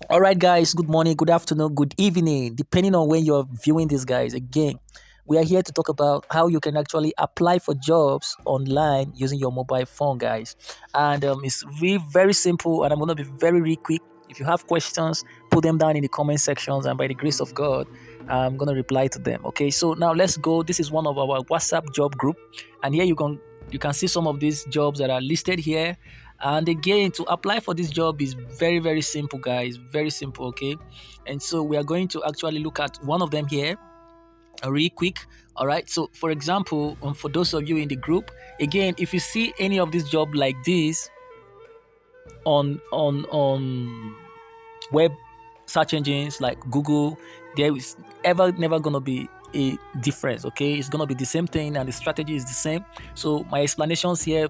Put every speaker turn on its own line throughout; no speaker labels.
All right, guys, good morning, good afternoon, good evening, depending on when you're viewing this, guys. Again, we are here to talk about how you can actually apply for jobs online using your mobile phone, guys. And it's really very simple, and I'm going to be very quick. If you have questions, put them down in the comment sections, and by the grace of God, I'm going to reply to them. Okay, so now let's go. This is one of our WhatsApp job group, and here you can see some of these jobs that are listed here. And again, to apply for this job is very simple, guys. Very simple, okay? And so we are going to actually look at one of them here, really quick. All right. So, for example, for those of you in the group, again, if you see any of this job like this on web search engines like Google, there is ever never gonna be a difference. Okay, it's gonna be the same thing, and the strategy is the same. So my explanations here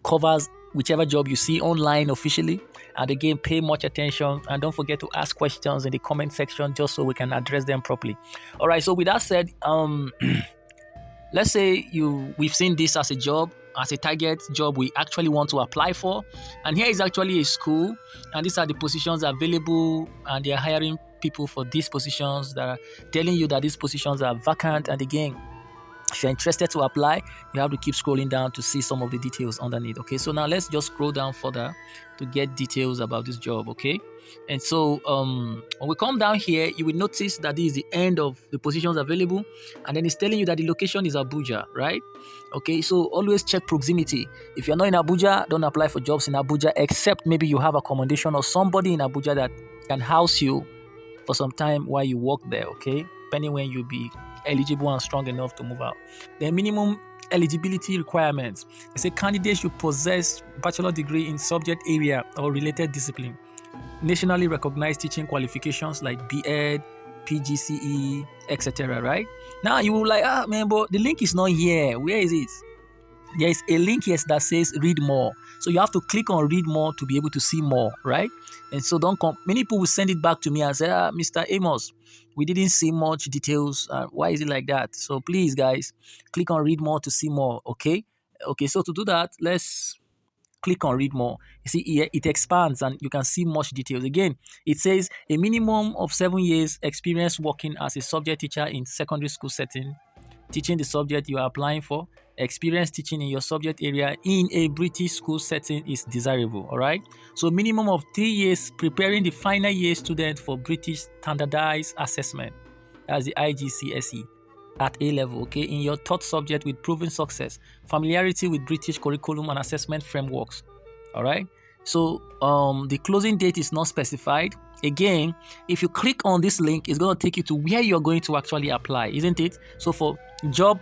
covers whichever job you see online officially. And again, pay much attention and don't forget to ask questions in the comment section just so we can address them properly. All right. So with that said, let's say we've seen this as a job, as a target job we actually want to apply for, and here is actually a school, and these are the positions available, and they are hiring people for these positions. That are telling you that these positions are vacant. And again, if you're interested to apply, you have to keep scrolling down to see some of the details underneath. Okay, so now let's just scroll down further to get details about this job. Okay, and so when we come down here, you will notice that this is the end of the positions available, and then it's telling you that the location is Abuja, right? Okay, so always check proximity. If you're not in Abuja, don't apply for jobs in Abuja, except maybe you have accommodation or somebody in Abuja that can house you for some time while you work there, okay? Depending when you'll be eligible and strong enough to move out. The minimum eligibility requirements. They say candidates should possess bachelor degree in subject area or related discipline. Nationally recognized teaching qualifications like BEd, PGCE, etc. Right? Now you will like, man, but the link is not here. Where is it? There is a link here that says read more. So you have to click on read more to be able to see more, right? And so don't come. Many people will send it back to me and say, Mr. Amos, we didn't see much details. Why is it like that? So please, guys, click on read more to see more, okay? Okay, so to do that, let's click on read more. You see here, it expands and you can see much details. Again, it says a minimum of 7 years experience working as a subject teacher in secondary school setting, teaching the subject you are applying for. Experience teaching in your subject area in a British school setting is desirable. All right. So minimum of 3 years preparing the final year student for British standardized assessment. That's the IGCSE at A level. Okay, in your third subject with proven success, familiarity with British curriculum and assessment frameworks. All right. So the closing date is not specified. Again, if you click on this link, it's going to take you to where you're going to actually apply, isn't it? So for job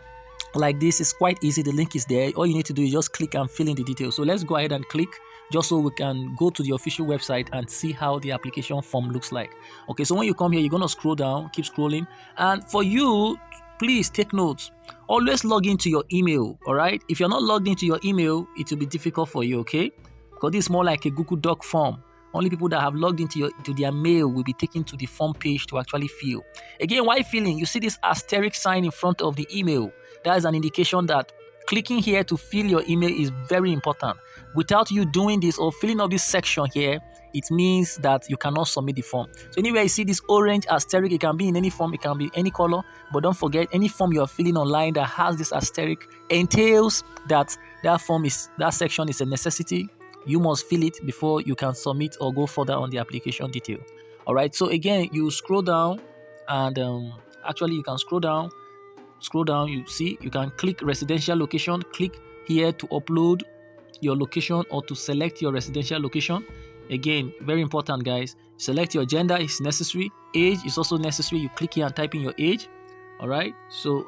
like this, is quite easy. The link is there. All you need to do is just click and fill in the details. So let's go ahead and click just so we can go to the official website and see how the application form looks like. Okay, so when you come here, you're going to scroll down, keep scrolling. And for you, please take notes. Always log into your email, all right? If you're not logged into your email, it will be difficult for you, okay? Because this is more like a Google Doc form. Only people that have logged into their mail will be taken to the form page to actually fill. Again, while filling, you see this asterisk sign in front of the email. That is an indication that clicking here to fill your email is very important. Without you doing this or filling up this section here, it means that you cannot submit the form. So anywhere you see this orange asterisk, it can be in any form, it can be any color, but don't forget, any form you are filling online that has this asterisk entails that that section is a necessity. You must fill it before you can submit or go further on the application detail. All right. So again, you scroll down, and actually you can scroll down. You see, you can click residential location. Click here to upload your location or to select your residential location. Again, very important, guys. Select your gender is necessary. Age is also necessary. You click here and type in your age. All right. So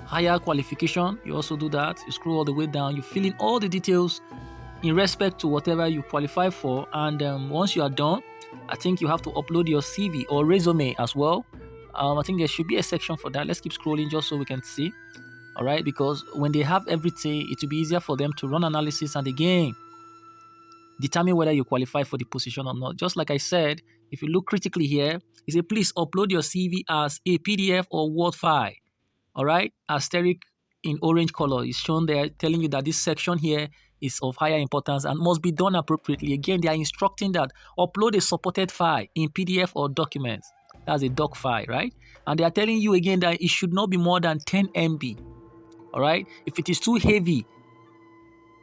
higher qualification, you also do that. You scroll all the way down. You fill in all the details in respect to whatever you qualify for, and once you are done, I think you have to upload your CV or resume as well. I think there should be a section for that. Let's keep scrolling just so we can see. All right, because when they have everything, it will be easier for them to run analysis and again determine whether you qualify for the position or not. Just like I said, if you look critically here, it says please upload your CV as a PDF or Word file. All right, asterisk in orange color is shown there, telling you that this section here is of higher importance and must be done appropriately. Again, they are instructing that upload a supported file in PDF or document. That's a doc file, right? And they are telling you again that it should not be more than 10 MB. All right. If it is too heavy,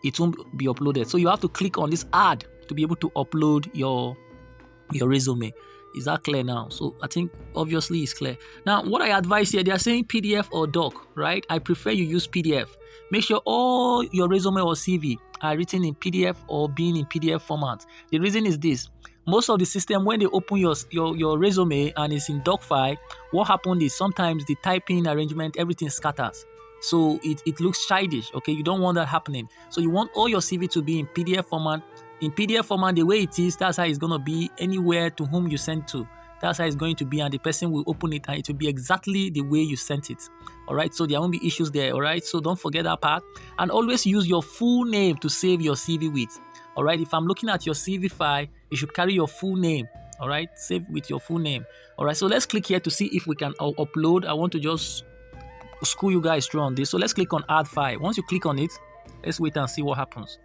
it won't be uploaded. So you have to click on this add to be able to upload your resume. Is that clear now? So I think obviously it's clear. Now, what I advise here, they are saying PDF or doc, right? I prefer you use PDF. Make sure all your resume or CV are written in PDF or being in PDF format. The reason is this. Most of the system, when they open your resume and it's in doc file, what happened is sometimes the typing arrangement, everything scatters. So it looks childish, okay? You don't want that happening. So you want all your CV to be in PDF format. In PDF format, the way it is, that's how it's going to be anywhere to whom you send to. That's how it's going to be, and the person will open it and it will be exactly the way you sent it. All right, so there won't be issues there. All right, so don't forget that part. And always use your full name to save your CV with. All right, if I'm looking at your CV file, you should carry your full name. All right, save with your full name. All right, so let's click here to see if we can upload. I want to just school you guys through on this. So let's click on add file. Once you click on it, let's wait and see what happens.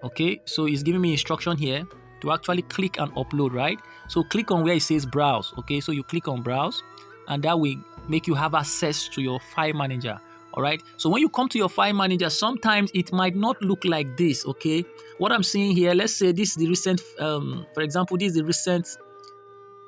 Okay, so it's giving me instruction here to actually click and upload, right? So click on where it says browse. Okay, so you click on browse and that will make you have access to your file manager. All right, so when you come to your file manager, sometimes it might not look like this. Okay, what I'm seeing here, let's say this is the recent for example, this is the recent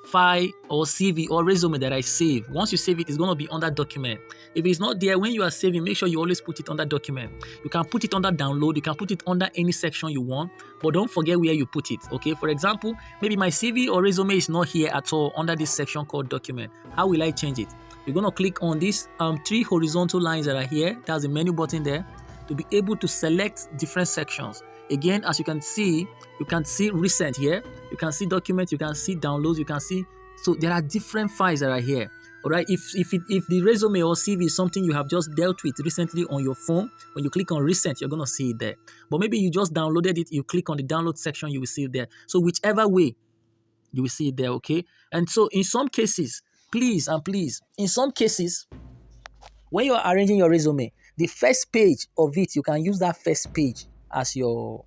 file or CV or resume that I save. Once you save it, it's going to be under document. If it's not there when you are saving, make sure you always put it under document. You can put it under download, you can put it under any section you want, but don't forget where you put it. Okay, for example, maybe my CV or resume is not here at all under this section called document. How will I change it? You're going to click on these 3 horizontal lines that are here. That's the menu button there to be able to select different sections. Again, as you can see recent here, you can see documents, you can see downloads, you can see, so there are different files that are here. All right, if the resume or CV is something you have just dealt with recently on your phone, when you click on recent, you're going to see it there. But maybe you just downloaded it, you click on the download section, you will see it there. So whichever way, you will see it there, okay? And so in some cases, please, in some cases, when you are arranging your resume, the first page of it, you can use that first page as your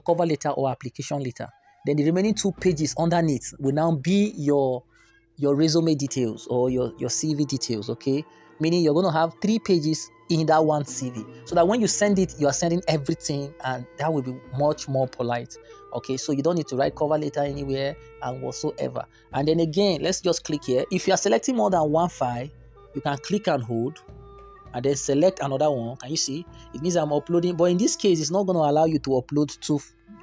cover letter or application letter. Then the remaining 2 pages underneath will now be your resume details or your CV details, okay? Meaning you're going to have 3 pages in that one CV, so that when you send it, you are sending everything, and that will be much more polite, okay? So you don't need to write cover letter anywhere and whatsoever. And then again, let's just click here. If you are selecting more than one file, you can click and hold and then select another one. Can you see? It means I'm uploading, but in this case, it's not going to allow you to upload 2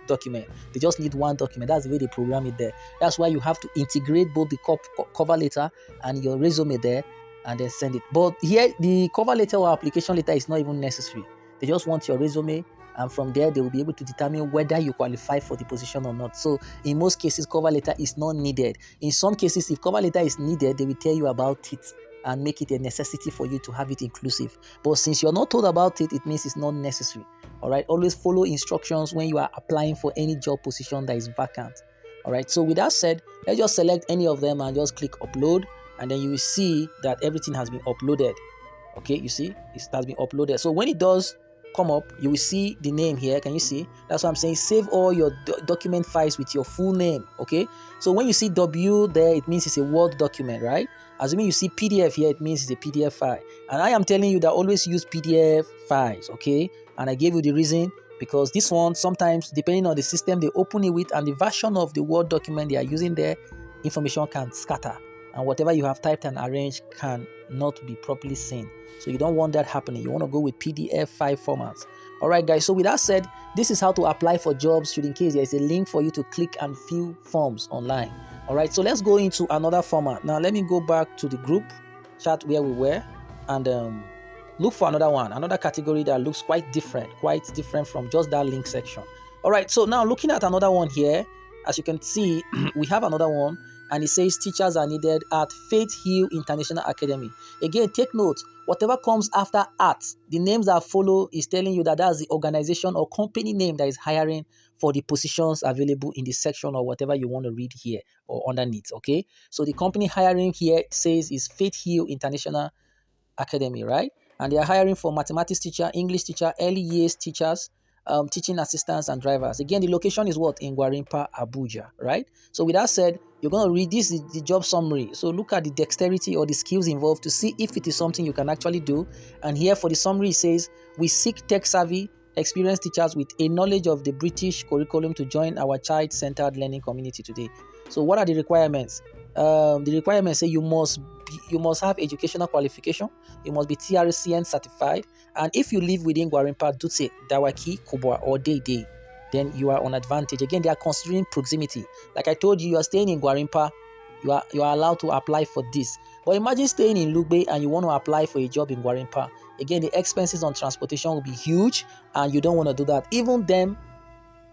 documents. They just need 1 document. That's the way they program it there. That's why you have to integrate both the cover letter and your resume there and then send it. But here, the cover letter or application letter is not even necessary. They just want your resume, and from there, they will be able to determine whether you qualify for the position or not. So in most cases, cover letter is not needed. In some cases, if cover letter is needed, they will tell you about it and make it a necessity for you to have it inclusive. But since you're not told about it, it means it's not necessary. All right, always follow instructions when you are applying for any job position that is vacant. All right, so with that said, let's just select any of them and just click upload, and then you will see that everything has been uploaded. Okay, you see it has been uploaded. So when it does come up, you will see the name here. Can you see? That's what I'm saying. Save all your document files with your full name. Okay, so when you see W there, it means it's a Word document, right? Assuming you see PDF here, it means it's a PDF file. And I am telling you that always use PDF files, okay? And I gave you the reason, because this one, sometimes, depending on the system they open it with and the version of the Word document they are using there, information can scatter. And whatever you have typed and arranged can not be properly seen. So you don't want that happening. You want to go with PDF file formats. All right, guys. So with that said, this is how to apply for jobs, should in case there is a link for you to click and fill forms online. All right, so let's go into another format. Now, let me go back to the group chat where we were and look for another category that looks quite different from just that link section. All right, so now looking at another one here, as you can see, we have another one, and it says teachers are needed at Faith Hill International Academy. Again, take note, whatever comes after at, the names that follow is telling you that that's the organization or company name that is hiring for the positions available in the section or whatever you want to read here or underneath, okay? So the company hiring here says is Faith Hill International Academy, right? And they are hiring for mathematics teacher, English teacher, early years teachers, teaching assistants and drivers. Again, the location is what? In Gwarimpa, Abuja, right? So with that said, you're going to read this is the job summary. So look at the dexterity or the skills involved to see if it is something you can actually do. And here for the summary, it says, we seek tech-savvy, experienced teachers with a knowledge of the British curriculum to join our child-centered learning community today. So what are the requirements? The requirements say you must have educational qualification, you must be TRCN certified, and if you live within Gwarimpa, Dutse, Dawaki, Kubwa, or Dede, then you are on advantage. Again, they are considering proximity. Like I told you, you are staying in Gwarimpa, you are allowed to apply for this. But imagine staying in Lugbe and you want to apply for a job in Gwarimpa. Again, the expenses on transportation will be huge, and you don't want to do that. Even them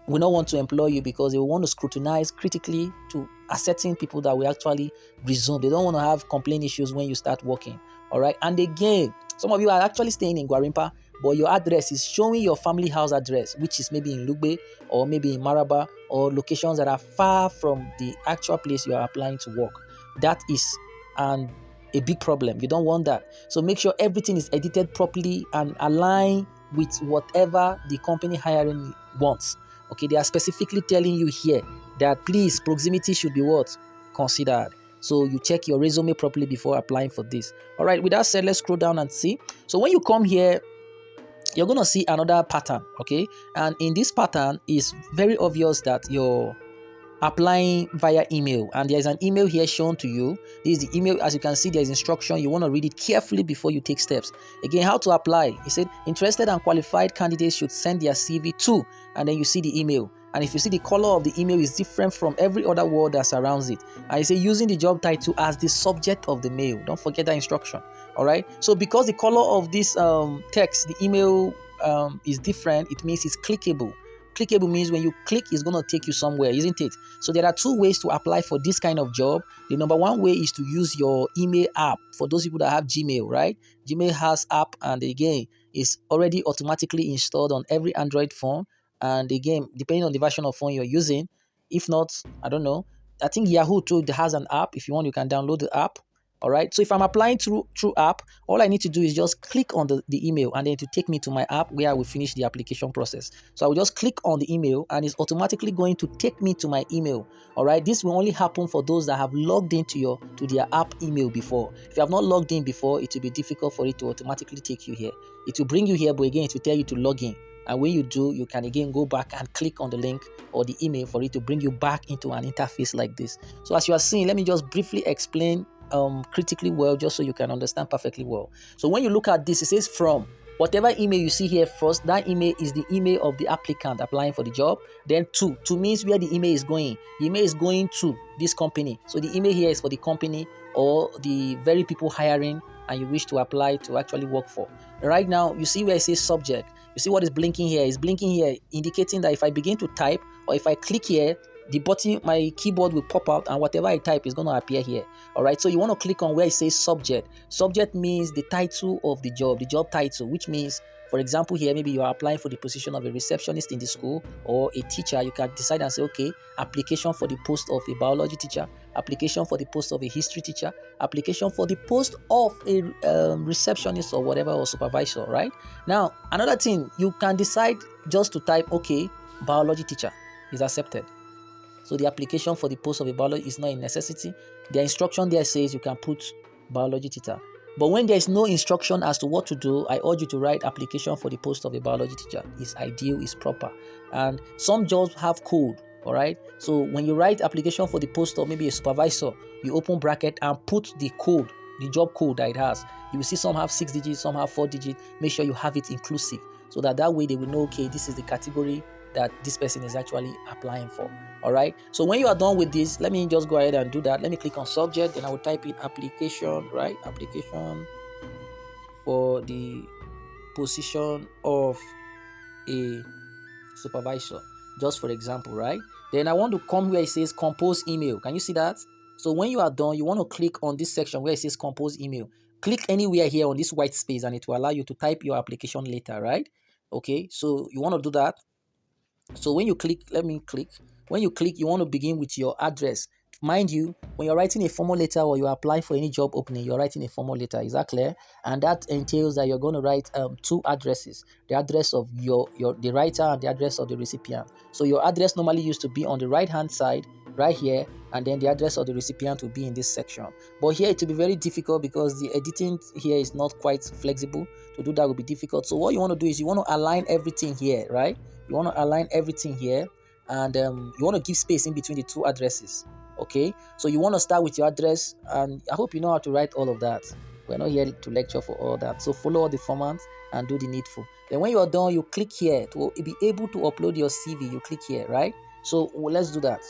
will not want to employ you because they will want to scrutinize critically to certain people that will actually resume. They don't want to have complaint issues when you start working. All right. And again, some of you are actually staying in Gwarimpa, but your address is showing your family house address, which is maybe in Lugbe or maybe in Maraba or locations that are far from the actual place you are applying to work. That is a big problem. You don't want that. So make sure everything is edited properly and align with whatever the company hiring wants. Okay, they are specifically telling you here that please proximity should be what? Considered. So you check your resume properly before applying for this. All right, with that said, let's scroll down and see. So when you come here, you're going to see another pattern, okay? And in this pattern, it's very obvious that your applying via email, and there's an email here shown to you. This is the email. As you can see, there's instruction. You want to read it carefully before you take steps. Again, how to apply. He said interested and qualified candidates should send their CV to, and then you see the email. And if you see, the color of the email is different from every other word that surrounds it. And he said using the job title as the subject of the mail. Don't forget that instruction. All right, so because the color of this text, the email is different, it means it's clickable. Clickable means when you click, it's going to take you somewhere, isn't it? So there are two ways to apply for this kind of job. The number one way is to use your email app. For those people that have Gmail, right? Gmail has app, and again, it's already automatically installed on every Android phone. And again, depending on the version of phone you're using, if not, I don't know. I think Yahoo too has an app. If you want, you can download the app. All right. So if I'm applying through app, all I need to do is just click on the email, and then to take me to my app where I will finish the application process. So I will just click on the email, and it's automatically going to take me to my email. All right. This will only happen for those that have logged into their app email before. If you have not logged in before, it will be difficult for it to automatically take you here. It will bring you here, but again, it will tell you to log in. And when you do, you can again go back and click on the link or the email for it to bring you back into an interface like this. So as you are seeing, let me just briefly explain critically well, just so you can understand perfectly well. So when you look at this, it says from whatever email you see here first, that email is the email of the applicant applying for the job. Then to means where the email is going. The email is going to this company. So the email here is for the company or the very people hiring and you wish to apply to actually work for. Right now, you see where it says subject. You see what is blinking here? It's blinking here, indicating that if I begin to type or if I click here, the button, my keyboard will pop out, and whatever I type is going to appear here. All right, so you want to click on where it says subject. Subject means the title of the job title, which means, for example, here maybe you are applying for the position of a receptionist in the school or a teacher. You can decide and say, okay, application for the post of a biology teacher, application for the post of a history teacher, application for the post of a receptionist or whatever, or supervisor, right? Now, another thing, you can decide just to type, okay, biology teacher is accepted. So the application for the post of a biology is not a necessity. The instruction there says you can put biology teacher. But when there is no instruction as to what to do, I urge you to write application for the post of a biology teacher. It's ideal, it's proper. And some jobs have code, all right? So when you write application for the post of maybe a supervisor, you open bracket and put the code, the job code that it has. You will see some have 6 digits, some have 4 digits. Make sure you have it inclusive so that way they will know, okay, this is the category that this person is actually applying for. All right, so when you are done with this, let me just go ahead and do that. Let me click on subject, and I will type in application, right? Application for the position of a supervisor, just for example, right? Then I want to come where it says compose email. Can you see that? So when you are done, you want to click on this section where it says compose email. Click anywhere here on this white space, and it will allow you to type your application later, right? Okay, so you want to do that. So when you click, let me click. When you click, you want to begin with your address. Mind you, when you're writing a formal letter or you apply for any job opening, you're writing a formal letter. Is that clear? And that entails that you're going to write two addresses: the address of your the writer and the address of the recipient. So your address normally used to be on the right hand side, right here, and then the address of the recipient will be in this section. But here it will be very difficult because the editing here is not quite flexible. To do that will be difficult. So what you want to do is you want to align everything here, right? You want to align everything here, and you want to give space in between the two addresses. Okay, so you want to start with your address, and I hope you know how to write all of that. We're not here to lecture for all that. So follow all the formats and do the needful. Then when you're done, you click here to be able to upload your CV. You click here, right? So let's do that.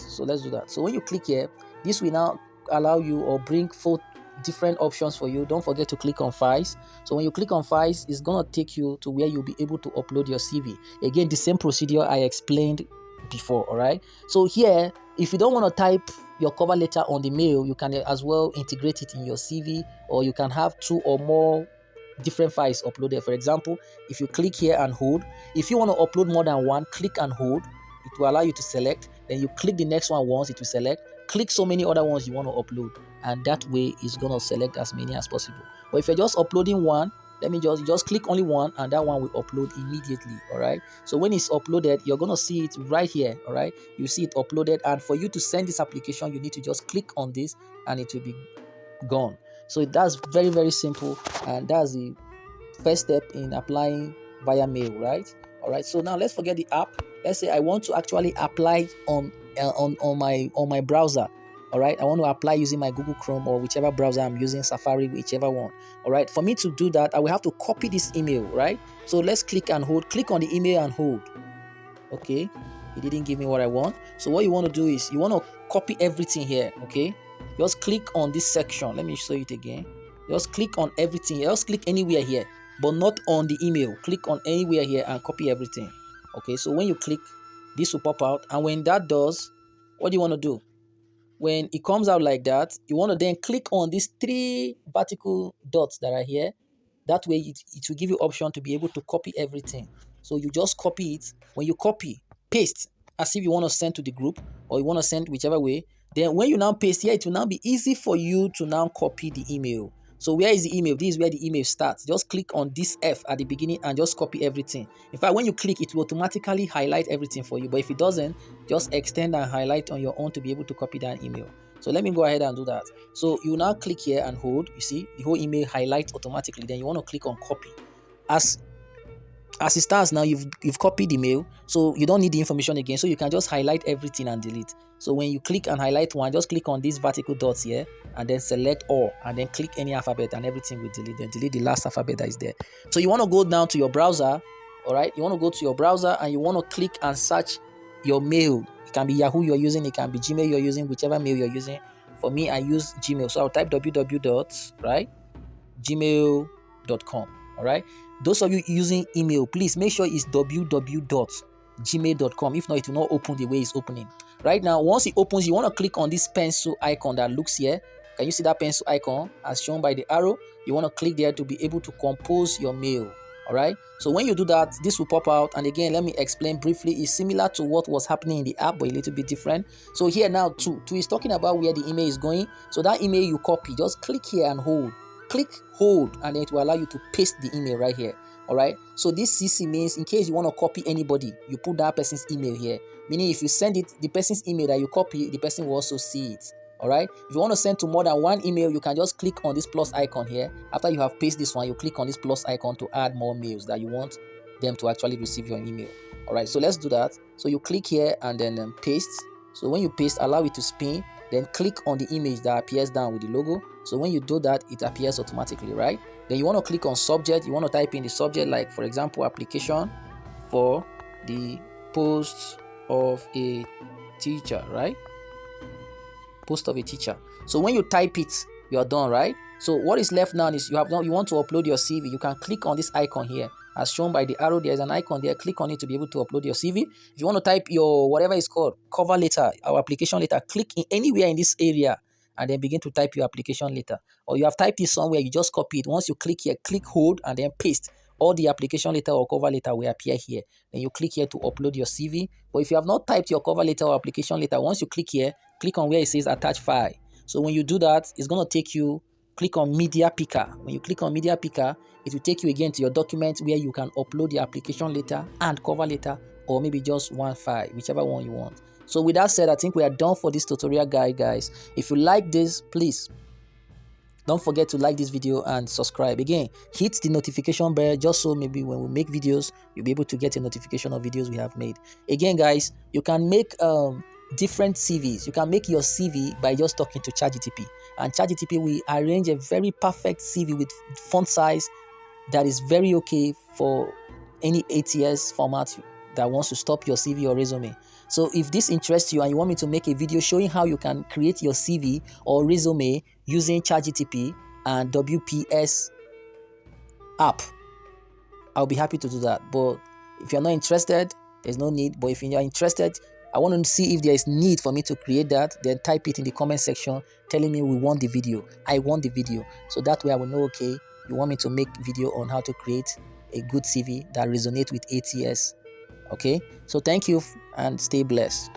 So when you click here, this will now allow you or bring forth different options for you. Don't forget to click on files. So when you click on files, it's gonna take you to where you'll be able to upload your CV. Again, the same procedure I explained before. All right. So here, if you don't want to type your cover letter on the mail, you can as well integrate it in your CV, or you can have two or more different files uploaded. For example, if you click here and hold, if you want to upload more than one, click and hold. It will allow you to select. Then you click the next one once, it will select. Click so many other ones you want to upload, and that way it's gonna select as many as possible. But if you're just uploading one, let me just click only one, and that one will upload immediately. All right. So when it's uploaded, you're gonna see it right here. All right. You see it uploaded, and for you to send this application, you need to just click on this, and it will be gone. So that's very, very simple, and that's the first step in applying via mail, right? All right. So now let's forget the app. Let's say I want to actually apply on my browser. All right. I want to apply using my Google Chrome or whichever browser I'm using, Safari, whichever one. All right. For me to do that, I will have to copy this email, right? So let's click and hold. Click on the email and hold. Okay. It didn't give me what I want. So what you want to do is you want to copy everything here. Okay. Just click on this section. Let me show it again. Just click on everything. Just click anywhere here, but not on the email. Click on anywhere here and copy everything. Okay, so when you click, this will pop out, and when that does, what do you want to do? When it comes out like that, you want to then click on these three vertical dots that are here. That way it will give you option to be able to copy everything. So you just copy it. When you copy, paste as if you want to send to the group, or you want to send whichever way. Then when you now paste here, it will now be easy for you to now copy the email. So where is the email? This is where the email starts. Just click on this F at the beginning and just copy everything. In fact, when you click, it will automatically highlight everything for you. But if it doesn't, just extend and highlight on your own to be able to copy that email. So let me go ahead and do that. So you now click here and hold. You see the whole email highlights automatically. Then you want to click on copy. As it stands now, you've copied the mail, so you don't need the information again. So you can just highlight everything and delete. So when you click and highlight one, just click on these vertical dots here and then select all, and then click any alphabet, and everything will delete. Then delete the last alphabet that is there. So you want to go down to your browser. All right, you want to go to your browser and you want to click and search your mail. It can be Yahoo you're using, it can be Gmail you're using, whichever mail you're using. For me, I use Gmail, so I'll type www.gmail.com. All right. Those of you using email, please make sure it's www.gmail.com. If not, it will not open the way it's opening. Right now, once it opens, you want to click on this pencil icon that looks here. Can you see that pencil icon as shown by the arrow? You want to click there to be able to compose your mail. All right. So when you do that, this will pop out. And again, let me explain briefly. It's similar to what was happening in the app, but a little bit different. So here now, two is talking about where the email is going. So that email you copy, just click here and hold. Click hold, and it will allow you to paste the email right here. All right. So this CC means in case you want to copy anybody, you put that person's email here. Meaning if you send it, the person's email that you copy, the person will also see it. All right. If you want to send to more than one email, you can just click on this plus icon here. After you have pasted this one, you click on this plus icon to add more mails that you want them to actually receive your email. All right. So let's do that. So you click here and then paste. So when you paste, allow it to spin. Then click on the image that appears down with the logo. So when you do that, it appears automatically, right? Then you want to click on subject. You want to type in the subject, like for example, application for the post of a teacher, right? Post of a teacher. So when you type it, you're done, right? So what is left now is you want to upload your CV. You can click on this icon here as shown by the arrow. There's an icon there. Click on it to be able to upload your CV. If you want to type your whatever it's called, cover letter or application letter, click in anywhere in this area and then begin to type your application letter. Or you have typed it somewhere, you just copy it. Once you click here, click hold and then paste. all the application letter or cover letter will appear here. Then you click here to upload your CV. But if you have not typed your cover letter or application letter, once you click here, click on where it says attach file. So when you do that, it's going to take you, click on media picker. When you click on media picker, it will take you again to your document where you can upload the application letter and cover letter, or maybe just one file, whichever one you want. So with that said, I think we are done for this tutorial guide, guys. If you like this, please don't forget to like this video and subscribe. Again, hit the notification bell just so maybe when we make videos, you'll be able to get a notification of videos we have made. Again, guys, you can make different CVs. You can make your CV by just talking to ChatGPT, and ChatGPT will arrange a very perfect CV with font size that is very okay for any ATS format that wants to stop your CV or resume. So if this interests you and you want me to make a video showing how you can create your CV or resume using ChatGPT and WPS app, I'll be happy to do that. But if you're not interested, there's no need. But if you're interested, I want to see if there is need for me to create that. Then type it in the comment section telling me we want the video. I want the video. So that way I will know, okay, you want me to make video on how to create a good CV that resonates with ATS. Okay, so thank you and stay blessed.